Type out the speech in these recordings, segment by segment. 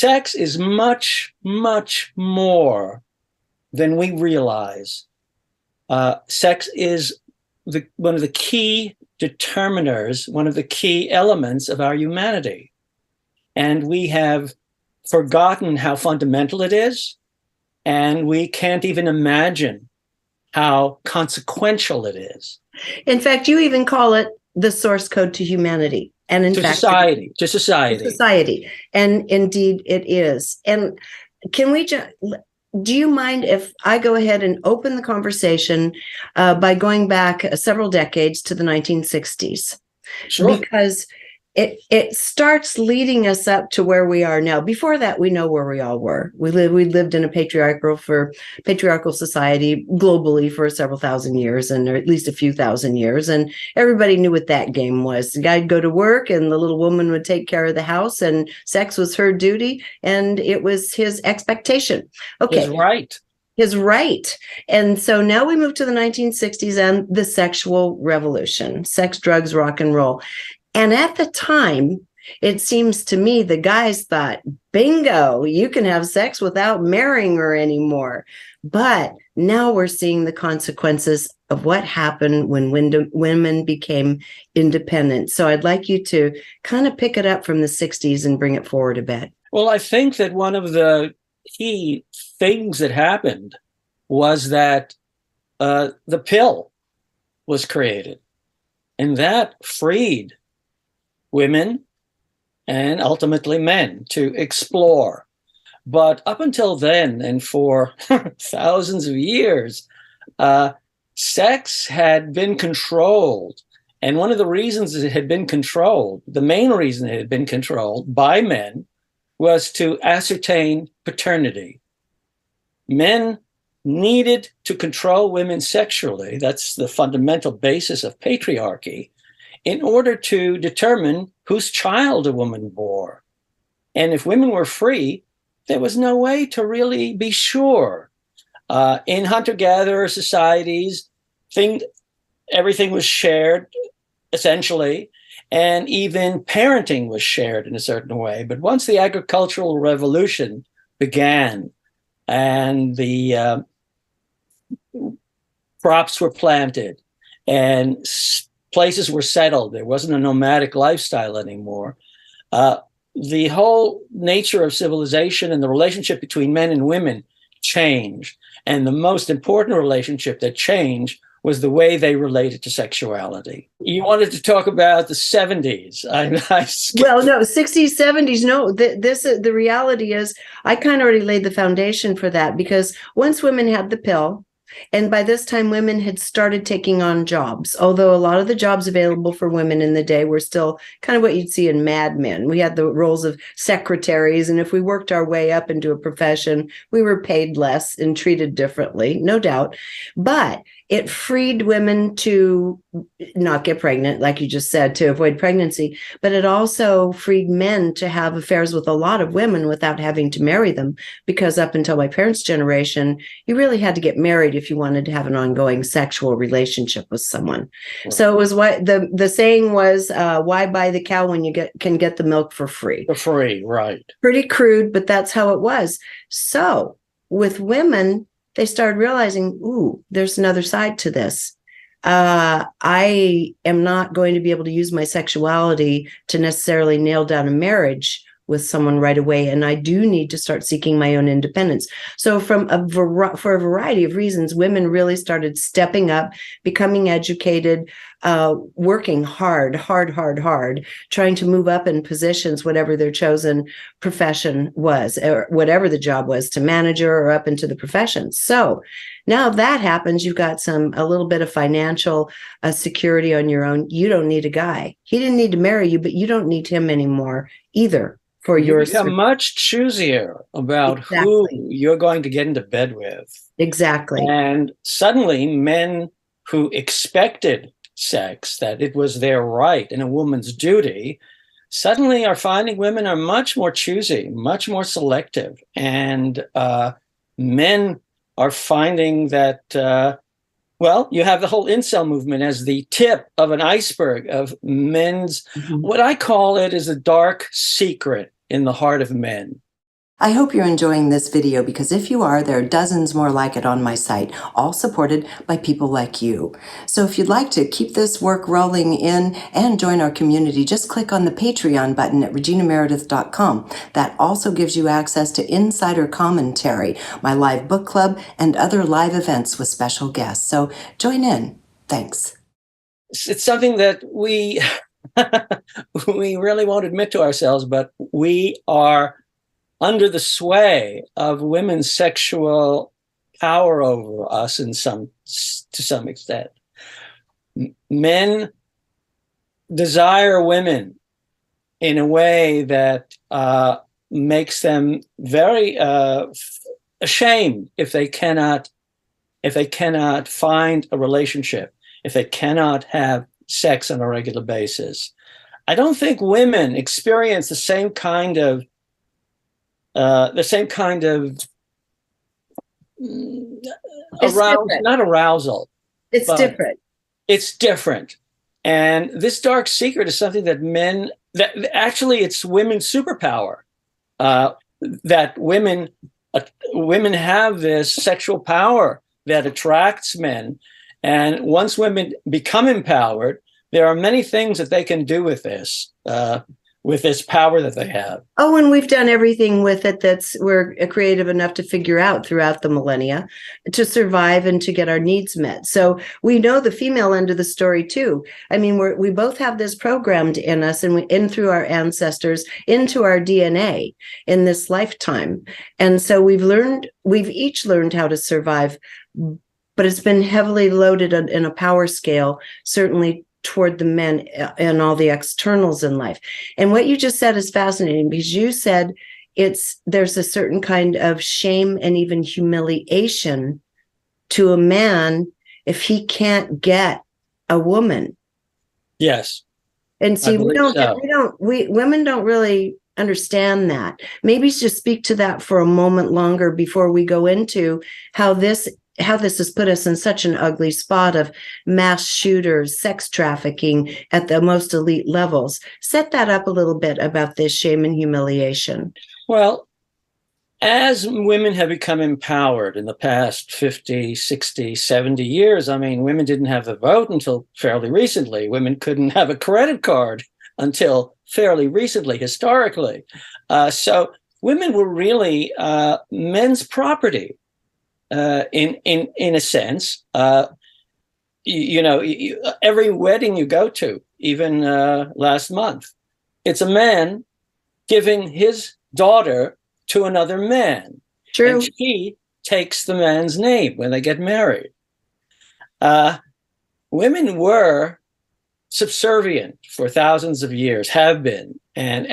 sex is much, much more than we realize. Sex is one of the key determiners, one of the key elements of our humanity. And we have forgotten how fundamental it is, and we can't even imagine how consequential it is. In fact, you even call it the source code to humanity. And in fact, society. Society. And indeed it is. And can we just, do you mind if I go ahead and open the conversation by going back several decades to the 1960s? Sure. Because it starts leading us up to where we are now. Before that, we know where we all were. We lived in a patriarchal society globally for several thousand years, and or at least a few thousand years. And everybody knew what that game was. The guy'd go to work, and the little woman would take care of the house, and sex was her duty, and it was his expectation. Okay, his right. And so now we move to the 1960s and the sexual revolution, sex, drugs, rock and roll. And at the time, it seems to me the guys thought, bingo, you can have sex without marrying her anymore. But now we're seeing the consequences of what happened when women became independent. So I'd like you to kind of pick it up from the 60s and bring it forward a bit. Well, I think that one of the key things that happened was that the pill was created, and that freed women and ultimately men to explore. But up until then, and for thousands of years, sex had been controlled. And one of the reasons it had been controlled, the main reason it had been controlled by men, was to ascertain paternity. Men needed to control women sexually. That's the fundamental basis of patriarchy, in order to determine whose child a woman bore. And if women were free, there was no way to really be sure. In hunter-gatherer societies, everything was shared, essentially, and even parenting was shared in a certain way. But once the agricultural revolution began and the crops were planted and places were settled, there wasn't a nomadic lifestyle anymore, the whole nature of civilization and the relationship between men and women changed. And the most important relationship that changed was the way they related to sexuality. You wanted to talk about the 70s. Well, no, 60s, 70s. No, the reality is I kind of already laid the foundation for that, because once women had the pill, and by this time, women had started taking on jobs, although a lot of the jobs available for women in the day were still kind of what you'd see in Mad Men. We had the roles of secretaries, and if we worked our way up into a profession, we were paid less and treated differently, no doubt. But it freed women to not get pregnant, like you just said, to avoid pregnancy. But it also freed men to have affairs with a lot of women without having to marry them, because up until my parents' generation, you really had to get married if you wanted to have an ongoing sexual relationship with someone. Right. So it was what the saying was, why buy the cow when you can get the milk for free? For free, right. Pretty crude, but that's how it was. So with women, they started realizing, ooh, there's another side to this. I am not going to be able to use my sexuality to necessarily nail down a marriage with someone right away, and I do need to start seeking my own independence. So for a variety of reasons, women really started stepping up, becoming educated, working hard, trying to move up in positions, whatever their chosen profession was, or whatever the job was, to manager or up into the profession. So now that happens, you've got a little bit of financial security on your own. You don't need a guy. He didn't need to marry you, but you don't need him anymore either. For you become much choosier about who you're going to get into bed with. Exactly. And suddenly men who expected sex, that it was their right and a woman's duty, suddenly are finding women are much more choosy, much more selective. And men are finding that, well, you have the whole incel movement as the tip of an iceberg of men's, what I call it is a dark secret in the heart of men. I hope you're enjoying this video, because if you are, there are dozens more like it on my site, all supported by people like you. So if you'd like to keep this work rolling in and join our community, just click on the Patreon button at reginameredith.com. That also gives you access to insider commentary, my live book club, and other live events with special guests. So join in. Thanks. It's something that we we really won't admit to ourselves, but we are under the sway of women's sexual power over us to some extent. Men desire women in a way that makes them very ashamed if they cannot find a relationship, if they cannot have sex on a regular basis. I don't think women experience the same kind of not arousal. It's different. It's different. And this dark secret is something that actually it's women's superpower. That women have this sexual power that attracts men. And once women become empowered, there are many things that they can do with this power that they have. Oh, and we've done everything with it we're creative enough to figure out throughout the millennia to survive and to get our needs met. So we know the female end of the story too. I mean, we both have this programmed in us and through our ancestors into our DNA in this lifetime. And so we've each learned how to survive, but it's been heavily loaded in a power scale, certainly toward the men and all the externals in life. And what you just said is fascinating, because you said there's a certain kind of shame and even humiliation to a man if he can't get a woman. Yes. And see, women don't really understand that. Maybe just speak to that for a moment longer before we go into how this has put us in such an ugly spot of mass shooters, sex trafficking at the most elite levels. Set that up a little bit about this shame and humiliation. Well, as women have become empowered in the past 50, 60, 70 years, I mean, women didn't have the vote until fairly recently. Women couldn't have a credit card until fairly recently, historically. So women were really men's property. In a sense, every wedding you go to, even last month, it's a man giving his daughter to another man. True. And she takes the man's name when they get married. Women were subservient for thousands of years, have been, and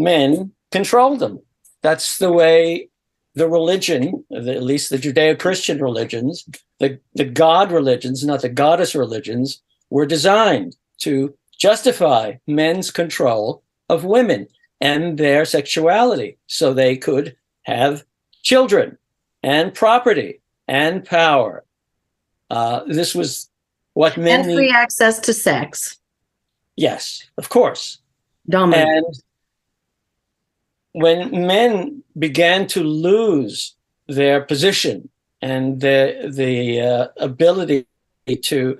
men controlled them. That's the way the religion, at least the Judeo-Christian religions, the God religions, not the goddess religions, were designed to justify men's control of women and their sexuality so they could have children and property and power. This was what men and free access to sex. Yes, of course. Dominant. And when men began to lose their position and the ability to,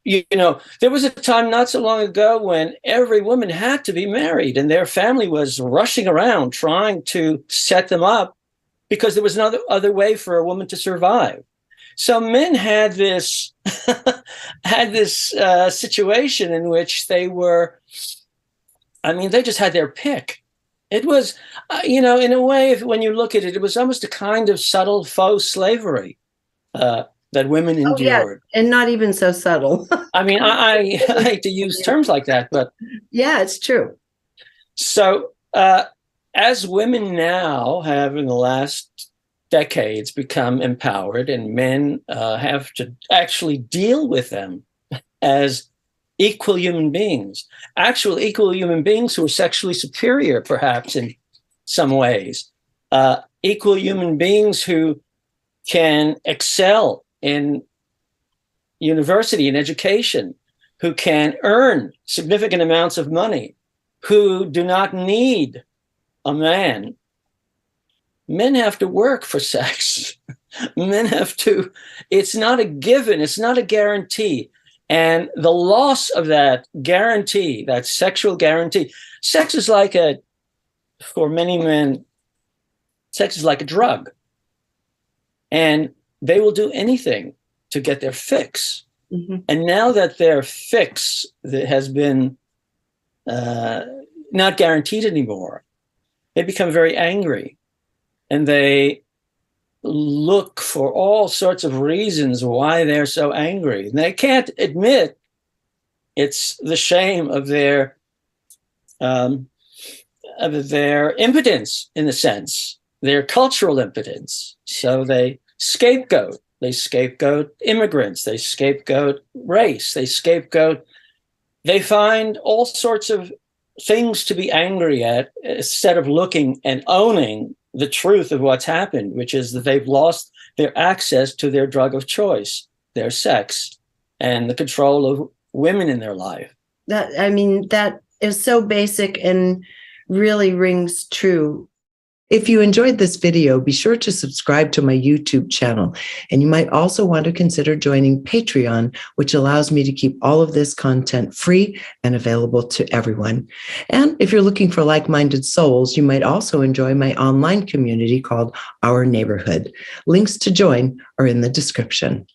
there was a time not so long ago when every woman had to be married and their family was rushing around trying to set them up because there was no other way for a woman to survive. So men had this situation in which they just had their pick. It was, in a way, when you look at it, it was almost a kind of subtle faux slavery that women endured. Yeah, and not even so subtle. I mean, I hate to use terms like that, but yeah, it's true. So as women now have in the last decades become empowered, and men have to actually deal with them as equal human beings, actual equal human beings who are sexually superior, perhaps in some ways, equal human beings who can excel in university and education, who can earn significant amounts of money, who do not need a man, men have to work for sex. Men have to, it's not a given, it's not a guarantee. And the loss of that guarantee, that sexual guarantee, sex is like for many men, sex is like a drug. And they will do anything to get their fix. Mm-hmm. And now that their fix that has been not guaranteed anymore, they become very angry. And they look for all sorts of reasons why they're so angry. And they can't admit it's the shame of their impotence, in a sense, their cultural impotence. So they scapegoat. They scapegoat immigrants. They scapegoat race. They find all sorts of things to be angry at instead of looking and owning the truth of what's happened, which is that they've lost their access to their drug of choice, their sex, and the control of women in their life. That is so basic and really rings true. If you enjoyed this video, be sure to subscribe to my YouTube channel. And you might also want to consider joining Patreon, which allows me to keep all of this content free and available to everyone. And if you're looking for like-minded souls, you might also enjoy my online community called Our Neighborhood. Links to join are in the description.